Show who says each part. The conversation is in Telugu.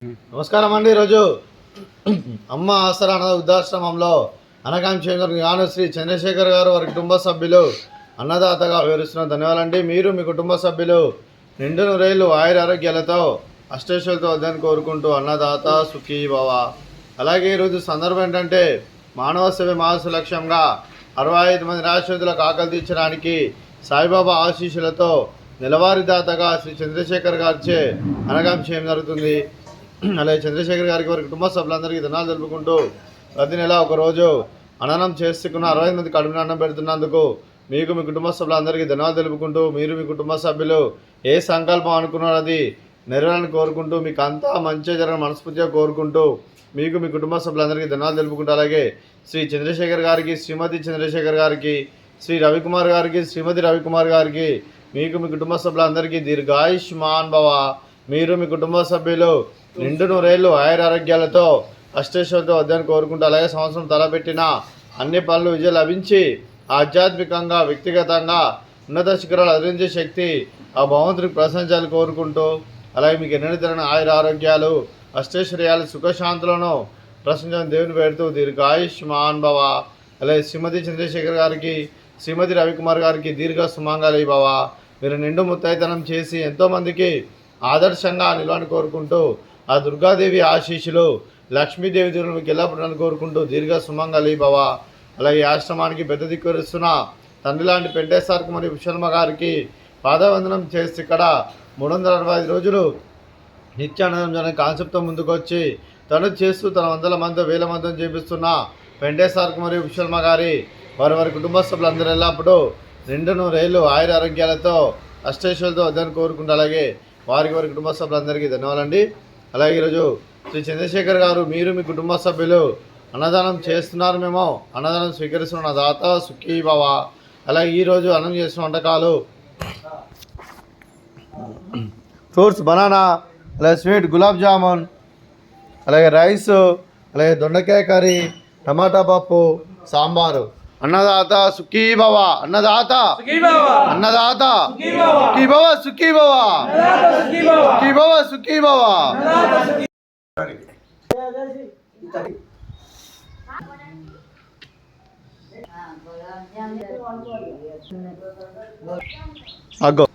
Speaker 1: నమస్కారం అండి. ఈరోజు అమ్మ ఆసరా అనాథ వృద్ధాశ్రమంలో అనకాంక్ష శ్రీ చంద్రశేఖర్ గారు వారి కుటుంబ సభ్యులు అన్నదాతగా వివరిస్తున్న ధన్యవాదాలండి. మీరు మీ కుటుంబ సభ్యులు నిండు నూరేళ్లు ఆరోగ్యాలతో అష్టైశ్వర్యాలతో వద్దని కోరుకుంటూ అన్నదాత సుఖీ భవ. అలాగే ఈరోజు సందర్భం ఏంటంటే మానవ సేవ మానసు లక్ష్యంగా 65 మంది నిరాశ్రితులకు ఆకలి తీర్చడానికి సాయిబాబా ఆశీస్సులతో నెలవారీదాతగా శ్రీ చంద్రశేఖర్ గారిచే అనకాంక్ష జరుగుతుంది. అలాగే చంద్రశేఖర్ గారికి వారి కుటుంబ సభ్యులందరికీ ధనాలు తెలుపుకుంటూ ప్రతి నెల ఒకరోజు అన్నం చేసుకున్న 65 మంది కడుపున అన్నం పెడుతున్నందుకు మీకు మీ కుటుంబ సభ్యులందరికీ ధనాలు తెలుపుకుంటూ మీరు మీ కుటుంబ సభ్యులు ఏ సంకల్పం అనుకున్నారో అది నెరవేరాలని కోరుకుంటూ మీకు అంతా మంచిగా జరగని మనస్ఫూర్తిగా కోరుకుంటూ మీకు మీ కుటుంబ సభ్యులందరికీ ధనాలు తెలుపుకుంటూ అలాగే శ్రీ చంద్రశేఖర్ గారికి శ్రీమతి చంద్రశేఖర్ గారికి శ్రీ రవికుమార్ గారికి శ్రీమతి రవికుమార్ గారికి మీకు మీ కుటుంబ సభ్యులందరికీ దీర్ఘాయుష్మాన్ భవ. మీరు మీ కుటుంబ సభ్యులు నిండు నూరేళ్లు ఆరోగ్యాలతో అష్టైశ్వర్యంతో వద్దని కోరుకుంటూ అలాగే సంవత్సరం తలపెట్టిన అన్ని పనులు విజయం లభించి ఆధ్యాత్మికంగా వ్యక్తిగతంగా ఉన్నత శిఖరాలు అధిరించే శక్తి ఆ భగవంతునికి ప్రశంసాలు కోరుకుంటూ అలాగే మీకు ఎన్నడూ తిరగని ఆరోగ్యాలు అష్టైశ్వర్యాలు సుఖశాంతులను ప్రశంసలను దేవుని పెడుతూ దీర్ఘాయుష్మాన్ భవ. అలాగే శ్రీమతి చంద్రశేఖర్ గారికి శ్రీమతి రవికుమార్ గారికి దీర్ఘ సుమంగళి భవ. మీరు నిండు ముత్తైతనం చేసి ఎంతోమందికి ఆదర్శంగా నిలవని కోరుకుంటూ ఆ దుర్గాదేవి ఆశీస్సులు లక్ష్మీదేవి దేవుడు మీకు ఎల్లప్పుడూ కోరుకుంటూ దీర్ఘ సుమంగళి భవ. అలాగే ఆశ్రమానికి పెద్ద దిక్కువరుస్తున్న తండ్రి లాంటి పెంటేశ్వరకు మరియు విశ్వమ్మ గారికి పాదవందనం చేసి ఇక్కడ 365 రోజులు నిత్యానందం జరిగిన కాన్సెప్ట్తో ముందుకు వచ్చి తను చేస్తూ తన వందల మంది వేల మందిని చేపిస్తున్న పెంటేశ్వరకు మరియు విశ్వమ్మ గారి వారి కుటుంబ సభ్యులందరూ ఎల్లప్పుడూ నిండు నూరేళ్లు ఆరోగ్యాలతో అష్టైశ్వర్యాలతో వద్దని కోరుకుంటూ అలాగే వారి కుటుంబ సభ్యులందరికీ ధన్యవాదాలండి. అలాగే ఈరోజు శ్రీ చంద్రశేఖర్ గారు మీరు మీ కుటుంబ సభ్యులు అన్నదానం చేస్తున్నారు, మేము అన్నదానం స్వీకరిస్తున్న దాత సుఖీ భవ. అలాగే ఈరోజు అన్నం చేసిన వంటకాలు ఫ్రూట్స్ బనానా, అలాగే స్వీట్ గులాబ్ జామున్, అలాగే రైస్, అలాగే దొండకాయ కర్రీ, టమాటా పప్పు, సాంబారు. అన్నదాత సుఖీ భవ. అన్నదాత అన్నదాత సుఖీ భవ సుఖీ భవ సుఖీ భవ సుఖీ భవ. అగ్గో